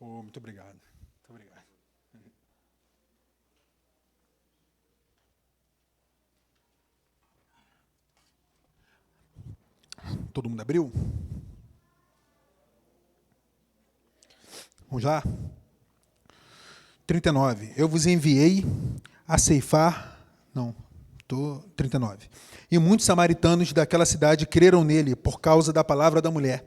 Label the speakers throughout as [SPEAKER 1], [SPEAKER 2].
[SPEAKER 1] Oh, muito obrigado. Muito obrigado. Todo mundo abriu? Vamos lá? 39. Eu vos enviei a ceifar... Não, 39. E muitos samaritanos daquela cidade creram nele por causa da palavra da mulher,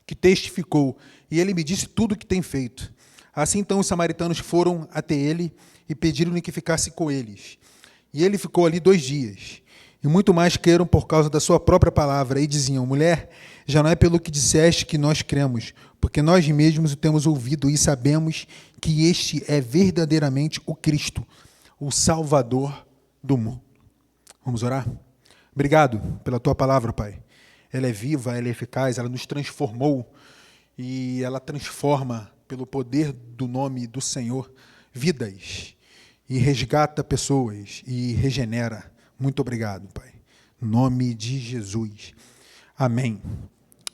[SPEAKER 1] que testificou, e ele me disse tudo o que tem feito. Assim, então, os samaritanos foram até ele e pediram-lhe que ficasse com eles. E ele ficou ali 2 dias. E muito mais creram por causa da sua própria palavra, e diziam: mulher, já não é pelo que disseste que nós cremos, porque nós mesmos o temos ouvido e sabemos que este é verdadeiramente o Cristo, o Salvador do mundo. Vamos orar? Obrigado pela tua palavra, Pai. Ela é viva, ela é eficaz, ela nos transformou e ela transforma, pelo poder do nome do Senhor, vidas e resgata pessoas e regenera. Muito obrigado, Pai. Em nome de Jesus. Amém.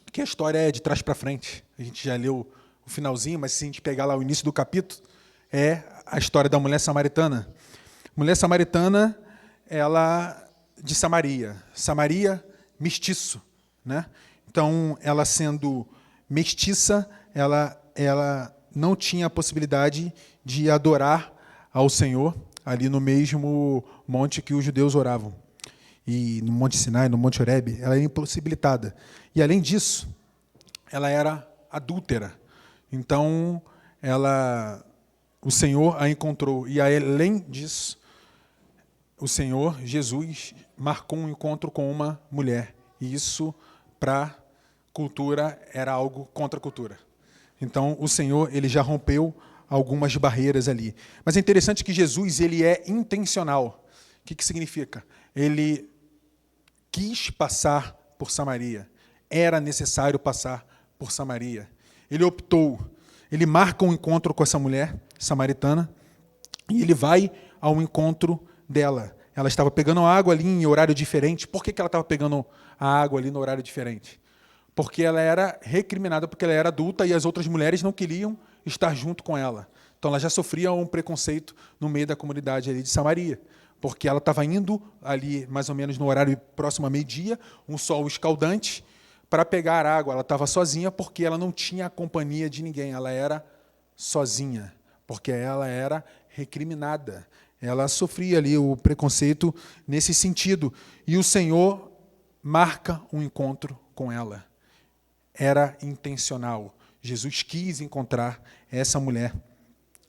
[SPEAKER 1] Aqui a história é de trás para frente. A gente já leu o finalzinho, mas se a gente pegar lá o início do capítulo, é a história da mulher samaritana. Mulher samaritana, ela de Samaria. Samaria, mestiço, né? Então, ela sendo mestiça, ela não tinha a possibilidade de adorar ao Senhor ali no mesmo monte que os judeus oravam. E no Monte Sinai, no Monte Horebe, ela era impossibilitada. E, além disso, ela era adúltera. Então, o Senhor a encontrou. E, além disso, o Senhor, Jesus, marcou um encontro com uma mulher. E isso, para a cultura, era algo contra a cultura. Então, o Senhor ele já rompeu algumas barreiras ali. Mas é interessante que Jesus ele é intencional. O que significa? Ele quis passar por Samaria. Era necessário passar por Samaria. Ele optou. Ele marca um encontro com essa mulher samaritana e ele vai ao encontro dela. Ela estava pegando água ali em horário diferente. Por que ela estava pegando a água ali no horário diferente? Porque ela era recriminada, porque ela era adulta e as outras mulheres não queriam estar junto com ela. Então, ela já sofria um preconceito no meio da comunidade ali de Samaria, porque ela estava indo ali, mais ou menos no horário próximo a meio-dia, um sol escaldante, para pegar água. Ela estava sozinha porque ela não tinha a companhia de ninguém. Ela era sozinha, porque ela era recriminada. Ela sofria ali o preconceito nesse sentido. E o Senhor marca um encontro com ela. Era intencional. Jesus quis encontrar essa mulher.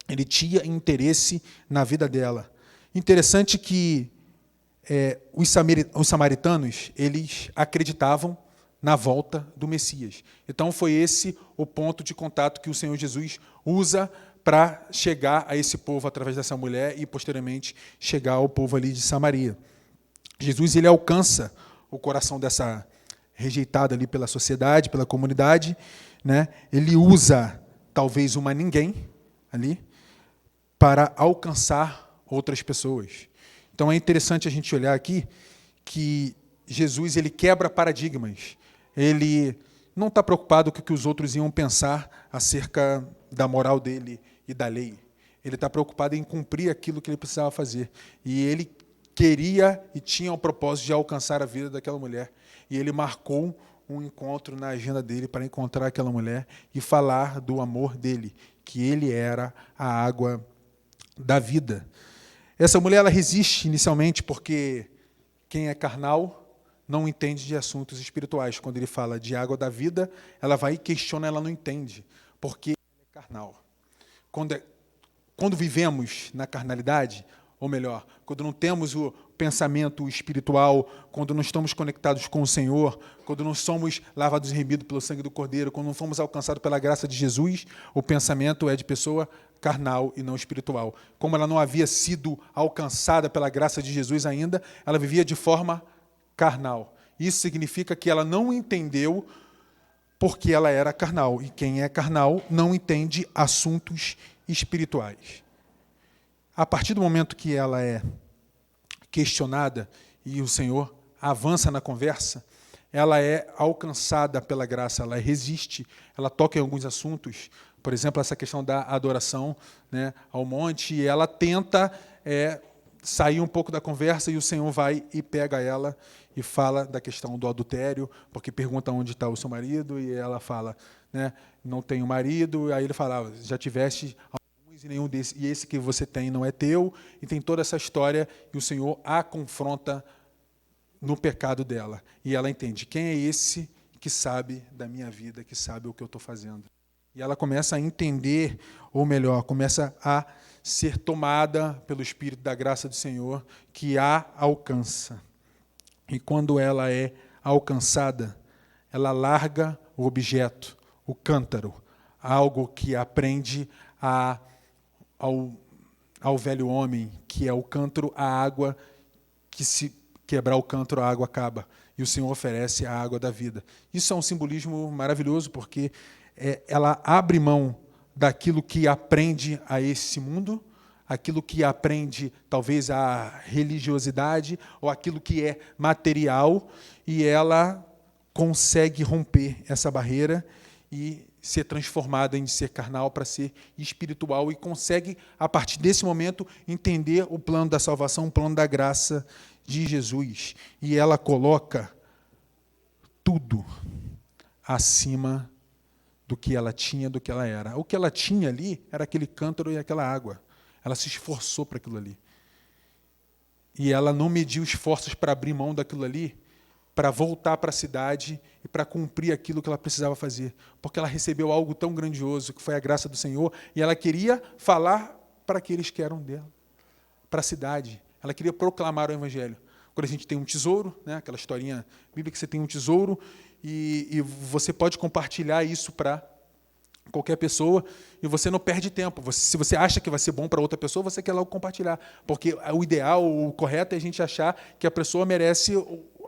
[SPEAKER 1] Ele tinha interesse na vida dela. Interessante que os samaritanos eles acreditavam na volta do Messias. Então, foi esse o ponto de contato que o Senhor Jesus usa para chegar a esse povo através dessa mulher e, posteriormente, chegar ao povo ali de Samaria. Jesus ele alcança o coração dessa rejeitada ali pela sociedade, pela comunidade, né? Ele usa talvez uma ninguém ali para alcançar outras pessoas. Então é interessante a gente olhar aqui que Jesus ele quebra paradigmas. Ele não está preocupado com o que os outros iam pensar acerca da moral dele e da lei. Ele está preocupado em cumprir aquilo que ele precisava fazer. E ele queria e tinha o propósito de alcançar a vida daquela mulher. E ele marcou um encontro na agenda dele para encontrar aquela mulher e falar do amor dele, que ele era a água da vida. Essa mulher ela resiste inicialmente porque quem é carnal não entende de assuntos espirituais. Quando ele fala de água da vida, ela vai e questiona, ela não entende, porque é carnal. Quando vivemos na carnalidade, ou melhor, quando não temos o pensamento espiritual, quando não estamos conectados com o Senhor, quando não somos lavados e remidos pelo sangue do Cordeiro, quando não fomos alcançados pela graça de Jesus, o pensamento é de pessoa carnal e não espiritual. Como ela não havia sido alcançada pela graça de Jesus ainda, ela vivia de forma carnal. Isso significa que ela não entendeu porque ela era carnal. E quem é carnal não entende assuntos espirituais. A partir do momento que ela é questionada e o Senhor avança na conversa, ela é alcançada pela graça, ela resiste, ela toca em alguns assuntos, por exemplo, essa questão da adoração, né, ao monte, e ela tenta sair um pouco da conversa, e o Senhor vai e pega ela e fala da questão do adultério, porque pergunta onde está o seu marido, e ela fala, né, não tenho marido, aí ele fala, já tiveste alguns e nenhum desses, e esse que você tem não é teu, e tem toda essa história, e o Senhor a confronta no pecado dela. E ela entende, quem é esse que sabe da minha vida, que sabe o que eu estou fazendo? E ela começa a entender, ou melhor, começa a ser tomada pelo Espírito da graça do Senhor, que a alcança. E quando ela é alcançada, ela larga o objeto, o cântaro, algo que aprende ao velho homem, que é o cântaro, a água, que se quebrar o cântaro, a água acaba. E o Senhor oferece a água da vida. Isso é um simbolismo maravilhoso, porque ela abre mão daquilo que aprende a esse mundo, aquilo que aprende, talvez, a religiosidade, ou aquilo que é material, e ela consegue romper essa barreira e ser transformada em ser carnal para ser espiritual, e consegue, a partir desse momento, entender o plano da salvação, o plano da graça de Jesus. E ela coloca tudo acima do que ela tinha, do que ela era. O que ela tinha ali era aquele cântaro e aquela água. Ela se esforçou para aquilo ali. E ela não mediu esforços para abrir mão daquilo ali, para voltar para a cidade e para cumprir aquilo que ela precisava fazer. Porque ela recebeu algo tão grandioso, que foi a graça do Senhor, e ela queria falar para aqueles que eram dela, para a cidade. Ela queria proclamar o Evangelho. Quando a gente tem um tesouro, né, aquela historinha bíblica que você tem um tesouro, e você pode compartilhar isso para qualquer pessoa, e você não perde tempo. Se você acha que vai ser bom para outra pessoa, você quer logo compartilhar. Porque o ideal, o correto é a gente achar que a pessoa merece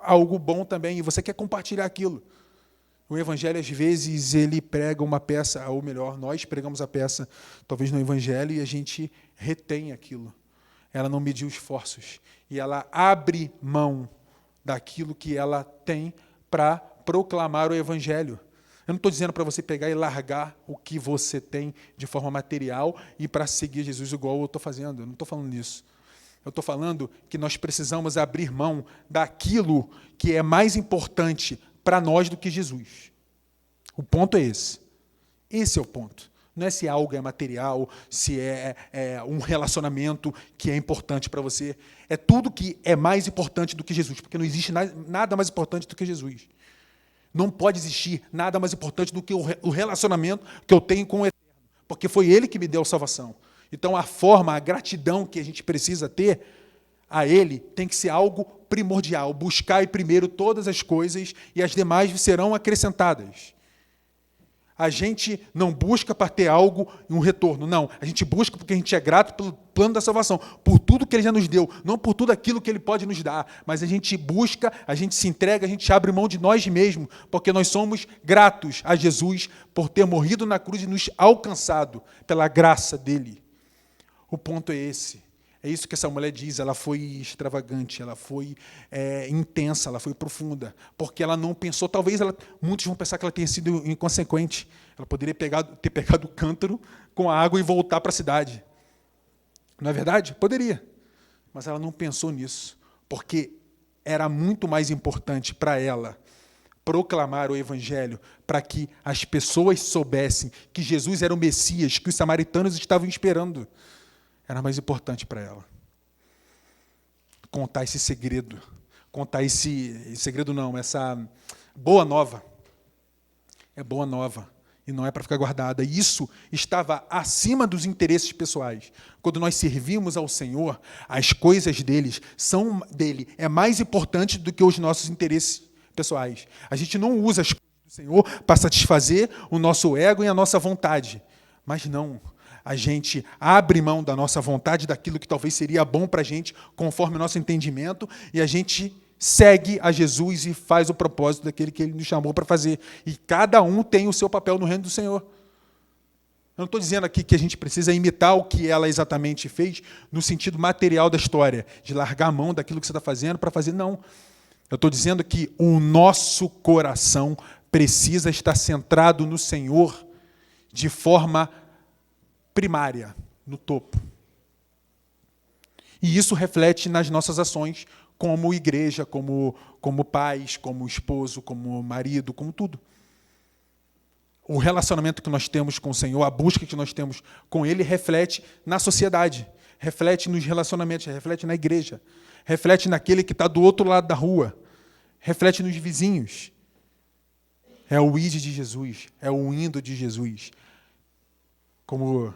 [SPEAKER 1] algo bom também, e você quer compartilhar aquilo. O Evangelho, às vezes, ele prega uma peça, ou melhor, nós pregamos a peça, talvez no Evangelho, e a gente retém aquilo. Ela não mediu esforços. E ela abre mão daquilo que ela tem para proclamar o Evangelho. Eu não estou dizendo para você pegar e largar o que você tem de forma material e para seguir Jesus igual eu estou fazendo. Eu não estou falando nisso. Eu estou falando que nós precisamos abrir mão daquilo que é mais importante para nós do que Jesus. O ponto é esse. Esse é o ponto. Não é se algo é material, se é um relacionamento que é importante para você. É tudo que é mais importante do que Jesus, porque não existe nada mais importante do que Jesus. Não pode existir nada mais importante do que o relacionamento que eu tenho com o Eterno, porque foi Ele que me deu a salvação. Então, a forma, a gratidão que a gente precisa ter a Ele tem que ser algo primordial. Buscai primeiro todas as coisas e as demais serão acrescentadas. A gente não busca para ter algo em um retorno, não. A gente busca porque a gente é grato pelo plano da salvação, por tudo que Ele já nos deu, não por tudo aquilo que Ele pode nos dar, mas a gente busca, a gente se entrega, a gente abre mão de nós mesmos, porque nós somos gratos a Jesus por ter morrido na cruz e nos alcançado pela graça dEle. O ponto é esse. É isso que essa mulher diz, ela foi extravagante, ela foi intensa, ela foi profunda, porque ela não pensou, talvez muitos vão pensar que ela tenha sido inconsequente, ela poderia ter pegado o cântaro com a água e voltar para a cidade. Não é verdade? Poderia, mas ela não pensou nisso, porque era muito mais importante para ela proclamar o Evangelho, para que as pessoas soubessem que Jesus era o Messias, que os samaritanos estavam esperando. Era mais importante para ela contar esse segredo, contar esse segredo não, essa boa nova. É boa nova e não é para ficar guardada. E isso estava acima dos interesses pessoais. Quando nós servimos ao Senhor, as coisas dele é mais importante do que os nossos interesses pessoais. A gente não usa as coisas do Senhor para satisfazer o nosso ego e a nossa vontade, mas não. A gente abre mão da nossa vontade, daquilo que talvez seria bom para a gente, conforme o nosso entendimento, e a gente segue a Jesus e faz o propósito daquele que Ele nos chamou para fazer. E cada um tem o seu papel no reino do Senhor. Eu não estou dizendo aqui que a gente precisa imitar o que ela exatamente fez, no sentido material da história, de largar a mão daquilo que você está fazendo para fazer, não. Eu estou dizendo que o nosso coração precisa estar centrado no Senhor de forma primária, no topo. E isso reflete nas nossas ações como igreja, como pais, como esposo, como marido, como tudo. O relacionamento que nós temos com o Senhor, a busca que nós temos com Ele, reflete na sociedade, reflete nos relacionamentos, reflete na igreja, reflete naquele que está do outro lado da rua, reflete nos vizinhos. É o ide de Jesus, é o indo de Jesus. Como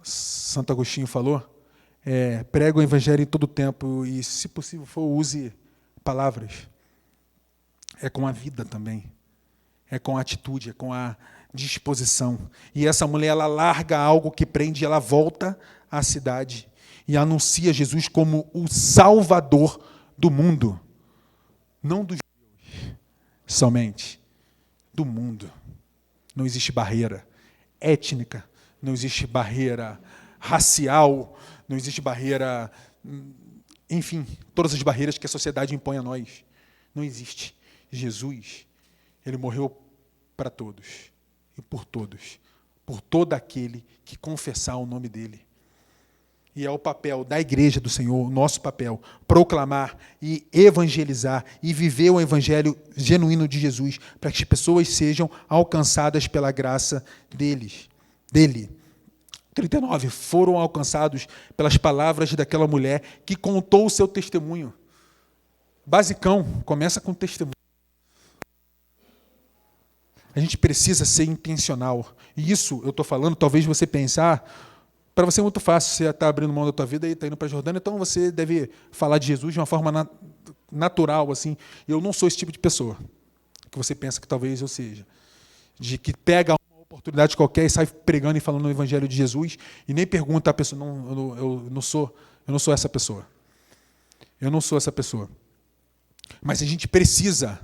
[SPEAKER 1] Santo Agostinho falou, prega o evangelho em todo tempo e, se possível for, use palavras. É com a vida também. É com a atitude, é com a disposição. E essa mulher, ela larga algo que prende, ela volta à cidade e anuncia Jesus como o Salvador do mundo. Não dos judeus somente, do mundo. Não existe barreira étnica, não existe barreira racial, não existe barreira, enfim, todas as barreiras que a sociedade impõe a nós. Não existe. Jesus, ele morreu para todos e por todos, por todo aquele que confessar o nome dele. E é o papel da igreja do Senhor, o nosso papel, proclamar e evangelizar e viver o evangelho genuíno de Jesus, para que as pessoas sejam alcançadas pela graça dele. 39. Foram alcançados pelas palavras daquela mulher que contou o seu testemunho. Basicão, começa com testemunho. A gente precisa ser intencional. E isso, eu estou falando, talvez você pensar, para você é muito fácil, você está abrindo mão da tua vida e está indo para a Jordânia, então você deve falar de Jesus de uma forma natural, assim. Eu não sou esse tipo de pessoa que você pensa que talvez eu seja. De que pega uma oportunidade qualquer e sai pregando e falando o evangelho de Jesus e nem pergunta à pessoa. Não, eu não sou essa pessoa. Eu não sou essa pessoa. Mas a gente precisa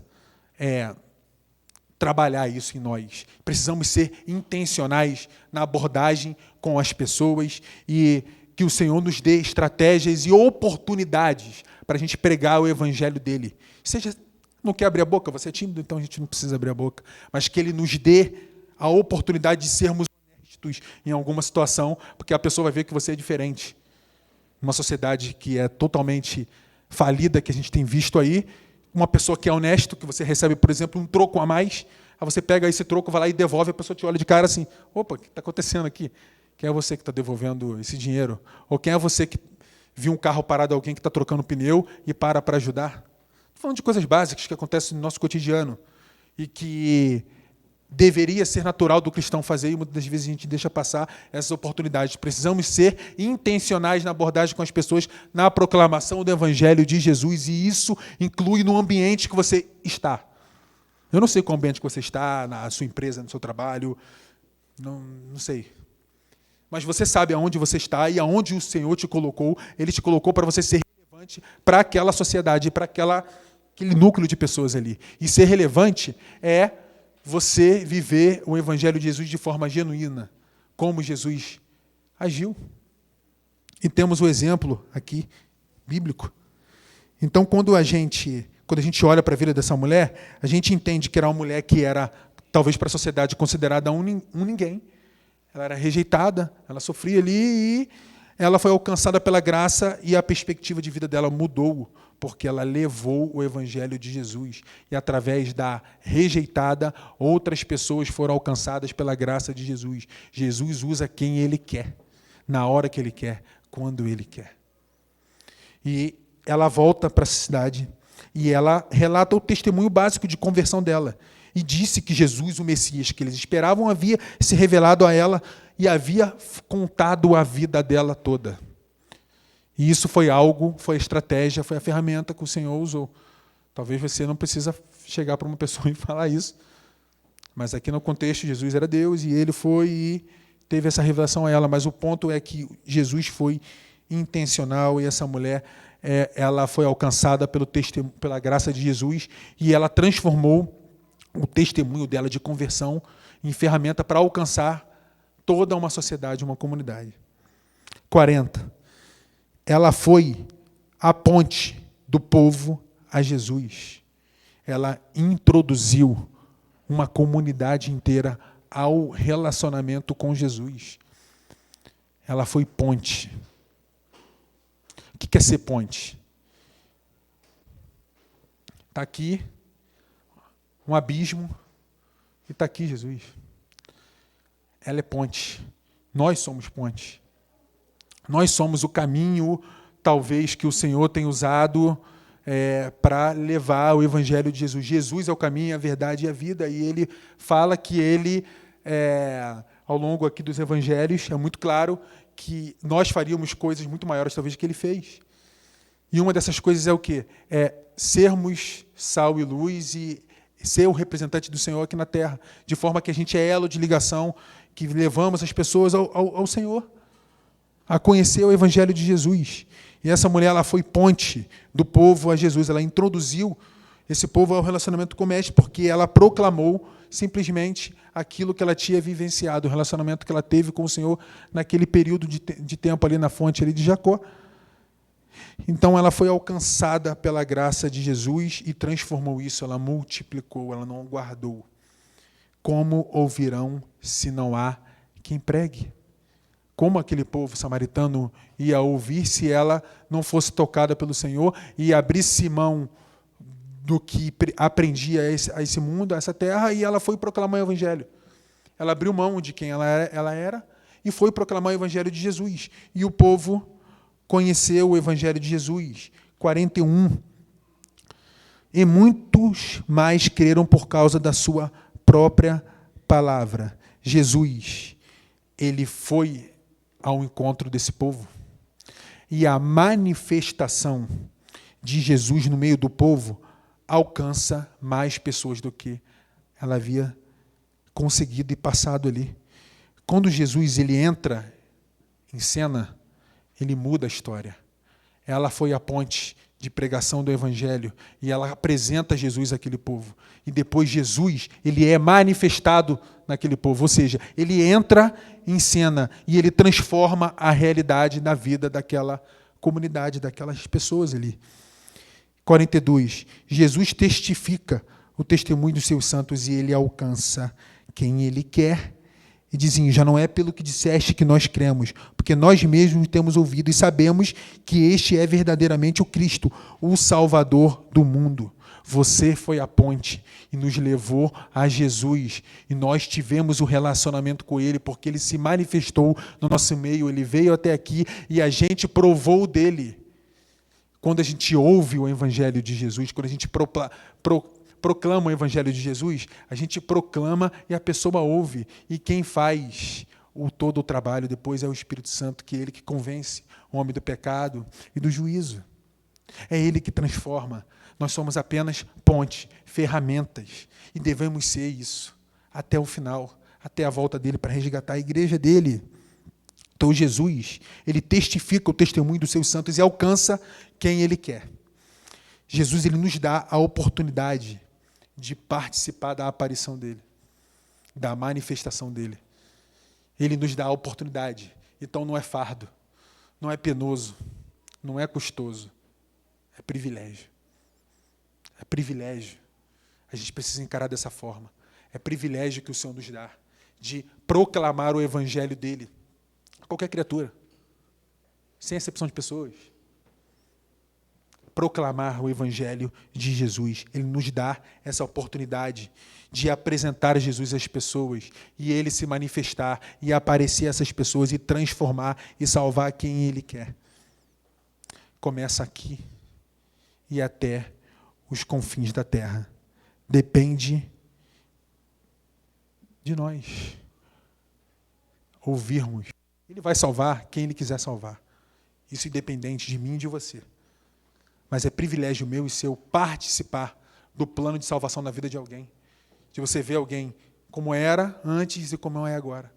[SPEAKER 1] trabalhar isso em nós. Precisamos ser intencionais na abordagem com as pessoas e que o Senhor nos dê estratégias e oportunidades para a gente pregar o evangelho dele. Seja, não quer abrir a boca, você é tímido, então a gente não precisa abrir a boca, mas que ele nos dê a oportunidade de sermos honestos em alguma situação, porque a pessoa vai ver que você é diferente. Uma sociedade que é totalmente falida, que a gente tem visto aí, uma pessoa que é honesto, que você recebe, por exemplo, um troco a mais, aí você pega esse troco, vai lá e devolve, a pessoa te olha de cara assim, opa, o que está acontecendo aqui? Quem é você que está devolvendo esse dinheiro? Ou quem é você que viu um carro parado, alguém que está trocando pneu e para ajudar? Estou falando de coisas básicas que acontecem no nosso cotidiano e que deveria ser natural do cristão fazer e muitas das vezes a gente deixa passar essas oportunidades. Precisamos ser intencionais na abordagem com as pessoas, na proclamação do evangelho de Jesus, e isso inclui no ambiente que você está. Eu não sei qual ambiente que você está, na sua empresa, no seu trabalho, não sei. Mas você sabe aonde você está e aonde o Senhor te colocou. Ele te colocou para você ser relevante para aquela sociedade, para aquele núcleo de pessoas ali. E ser relevante é você viver o evangelho de Jesus de forma genuína, como Jesus agiu. E temos o exemplo aqui, bíblico. Então, quando a gente olha para a vida dessa mulher, a gente entende que era uma mulher que era, talvez para a sociedade, considerada um ninguém. Ela era rejeitada, ela sofria ali e ela foi alcançada pela graça e a perspectiva de vida dela mudou, porque ela levou o evangelho de Jesus. E através da rejeitada, outras pessoas foram alcançadas pela graça de Jesus. Jesus usa quem ele quer, na hora que ele quer, quando ele quer. E ela volta para a cidade e ela relata o testemunho básico de conversão dela. E disse que Jesus, o Messias que eles esperavam, havia se revelado a ela e havia contado a vida dela toda. E isso foi a estratégia, foi a ferramenta que o Senhor usou. Talvez você não precisa chegar para uma pessoa e falar isso, mas aqui no contexto, Jesus era Deus e ele foi e teve essa revelação a ela. Mas o ponto é que Jesus foi intencional e essa mulher ela foi alcançada pela graça de Jesus e ela transformou o testemunho dela de conversão em ferramenta para alcançar toda uma sociedade, uma comunidade. 40. Ela foi a ponte do povo a Jesus, ela introduziu uma comunidade inteira ao relacionamento com Jesus. Ela foi ponte. O que é ser ponte? Está aqui um abismo e está aqui Jesus. Ela é ponte. Nós somos ponte. Nós somos o caminho, talvez, que o Senhor tem usado para levar o Evangelho de Jesus. Jesus é o caminho, a verdade e a vida. E ele fala que ele, ao longo aqui dos Evangelhos, é muito claro que nós faríamos coisas muito maiores, talvez, do que ele fez. E uma dessas coisas é o quê? É sermos sal e luz e ser o representante do Senhor aqui na terra, de forma que a gente é elo de ligação, que levamos as pessoas ao Senhor, a conhecer o Evangelho de Jesus. E essa mulher, ela foi ponte do povo a Jesus, ela introduziu esse povo ao relacionamento com o Mestre, porque ela proclamou simplesmente aquilo que ela tinha vivenciado, o relacionamento que ela teve com o Senhor naquele período de tempo ali na fonte ali de Jacó. Então ela foi alcançada pela graça de Jesus e transformou isso, ela multiplicou, ela não guardou. Como ouvirão se não há quem pregue? Como aquele povo samaritano ia ouvir se ela não fosse tocada pelo Senhor e abrisse mão do que aprendia a esse mundo, a essa terra, e ela foi proclamar o Evangelho. Ela abriu mão de quem ela era e foi proclamar o Evangelho de Jesus. E o povo conheceu o Evangelho de Jesus. 41. E muitos mais creram por causa da sua própria palavra. Jesus, ele foi ao encontro desse povo. E a manifestação de Jesus no meio do povo alcança mais pessoas do que ela havia conseguido e passado ali. Quando Jesus ele entra em cena, ele muda a história. Ela foi a ponte de pregação do Evangelho e ela apresenta Jesus àquele povo. E depois Jesus, ele é manifestado naquele povo, ou seja, ele entra em cena e ele transforma a realidade na vida daquela comunidade, daquelas pessoas ali. 42. Jesus testifica o testemunho dos seus santos e ele alcança quem ele quer. E dizem, já não é pelo que disseste que nós cremos, porque nós mesmos temos ouvido e sabemos que este é verdadeiramente o Cristo, o Salvador do mundo. Você foi a ponte e nos levou a Jesus. E nós tivemos o relacionamento com Ele, porque Ele se manifestou no nosso meio. Ele veio até aqui e a gente provou dele. Quando a gente ouve o Evangelho de Jesus, quando a gente proclama o Evangelho de Jesus, a gente proclama e a pessoa ouve. E quem faz todo o trabalho depois é o Espírito Santo, que é Ele que convence o homem do pecado e do juízo. É Ele que transforma. Nós somos apenas pontes, ferramentas. E devemos ser isso até o final, até a volta dele para resgatar a igreja dele. Então Jesus, ele testifica o testemunho dos seus santos e alcança quem ele quer. Jesus, ele nos dá a oportunidade de participar da aparição dele, da manifestação dele. Ele nos dá a oportunidade. Então não é fardo, não é penoso, não é custoso, é privilégio. É privilégio. A gente precisa encarar dessa forma. É privilégio que o Senhor nos dá de proclamar o Evangelho dele a qualquer criatura, sem exceção de pessoas. Proclamar o Evangelho de Jesus. Ele nos dá essa oportunidade de apresentar Jesus às pessoas e ele se manifestar e aparecer a essas pessoas e transformar e salvar quem ele quer. Começa aqui e até os confins da terra. Depende de nós ouvirmos. Ele vai salvar quem ele quiser salvar. Isso independente de mim e de você. Mas é privilégio meu e seu participar do plano de salvação na vida de alguém. De você ver alguém como era antes e como é agora.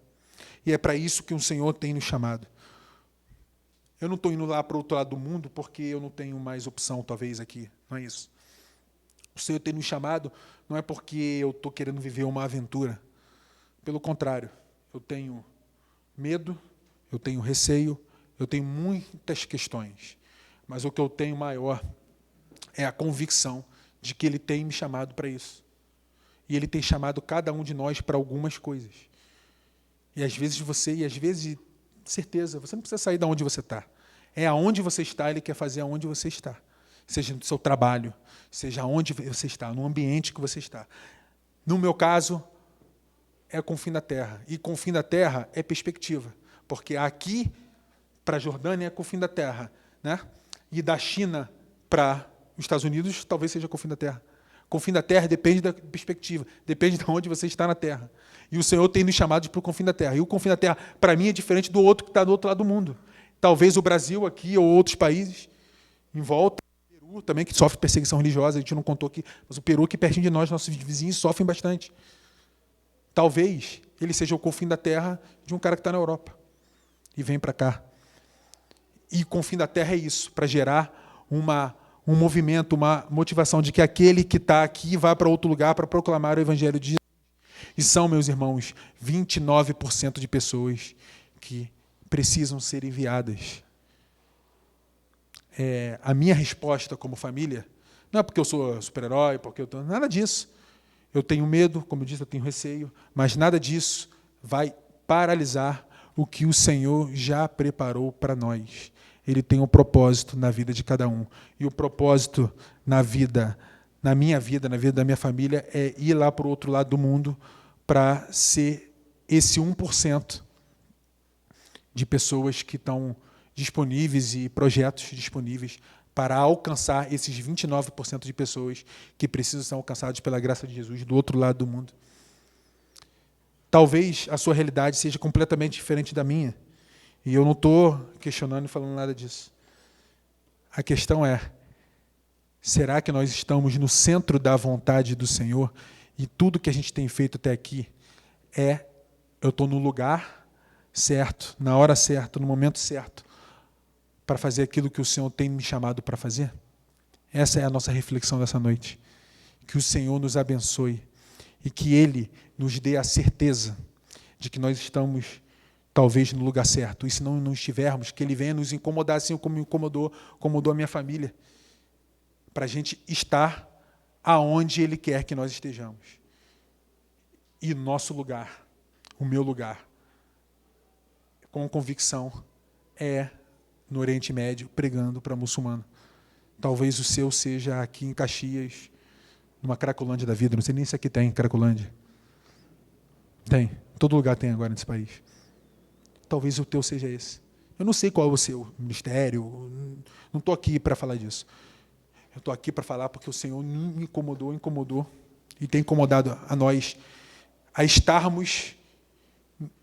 [SPEAKER 1] E é para isso que o Senhor tem nos chamado. Eu não estou indo lá para o outro lado do mundo porque eu não tenho mais opção, talvez, aqui. Não é isso. O Senhor tem nos chamado não é porque eu estou querendo viver uma aventura. Pelo contrário, eu tenho medo, eu tenho receio, eu tenho muitas questões. Mas o que eu tenho maior é a convicção de que Ele tem me chamado para isso. E Ele tem chamado cada um de nós para algumas coisas. E às vezes certeza, você não precisa sair de onde você está. É aonde você está, Ele quer fazer aonde você está. Seja no seu trabalho, seja onde você está, no ambiente que você está. No meu caso, é com o fim da terra. E com o fim da terra é perspectiva. Porque aqui, para a Jordânia, é com o fim da terra. Né? E da China para os Estados Unidos, talvez seja com o fim da terra. Com o fim da terra depende da perspectiva, depende de onde você está na terra. E o Senhor tem nos chamado para o confim da terra. E o confim da terra, para mim, é diferente do outro que está do outro lado do mundo. Talvez o Brasil aqui ou outros países em volta, o Peru também, que sofre perseguição religiosa, a gente não contou aqui, mas o Peru, aqui pertinho de nós, nossos vizinhos, sofrem bastante. Talvez ele seja o confim da terra de um cara que está na Europa e vem para cá. E o confim da terra é isso, para gerar um movimento, uma motivação de que aquele que está aqui vá para outro lugar para proclamar o Evangelho de Jesus. E são, meus irmãos, 29% de pessoas que precisam ser enviadas. A minha resposta como família, não é porque eu sou super-herói, porque eu estou... Nada disso. Eu tenho medo, como eu disse, eu tenho receio, mas nada disso vai paralisar o que o Senhor já preparou para nós. Ele tem um propósito na vida de cada um. E o propósito na minha vida, na vida da minha família, é ir lá para o outro lado do mundo para ser esse 1% de pessoas que estão disponíveis e projetos disponíveis para alcançar esses 29% de pessoas que precisam ser alcançados pela graça de Jesus do outro lado do mundo. Talvez a sua realidade seja completamente diferente da minha. E eu não estou questionando e falando nada disso. A questão é, será que nós estamos no centro da vontade do Senhor e tudo que a gente tem feito até aqui eu estou no lugar certo, na hora certa, no momento certo, para fazer aquilo que o Senhor tem me chamado para fazer? Essa é a nossa reflexão dessa noite. Que o Senhor nos abençoe e que Ele nos dê a certeza de que nós estamos talvez no lugar certo. E se não estivermos, que Ele venha nos incomodar assim como incomodou a minha família, para a gente estar aonde Ele quer que nós estejamos. E nosso lugar, o meu lugar, com convicção, é no Oriente Médio, pregando para muçulmano. Talvez o seu seja aqui em Caxias, numa Cracolândia da vida. Não sei nem se aqui tem Cracolândia. Tem. Todo lugar tem agora nesse país. Talvez o teu seja esse. Eu não sei qual é o seu ministério. Não estou aqui para falar disso. Eu estou aqui para falar porque o Senhor me incomodou e tem incomodado a nós a estarmos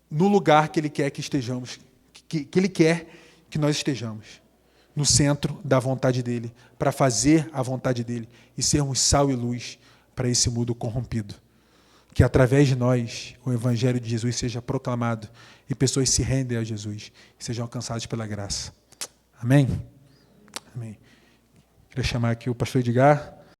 [SPEAKER 1] no lugar que Ele quer que estejamos, que Ele quer que nós estejamos, no centro da vontade dEle, para fazer a vontade dEle e sermos sal e luz para esse mundo corrompido. Que através de nós o Evangelho de Jesus seja proclamado e pessoas se rendem a Jesus e sejam alcançadas pela graça. Amém? Amém. Queria chamar aqui o pastor Edgar.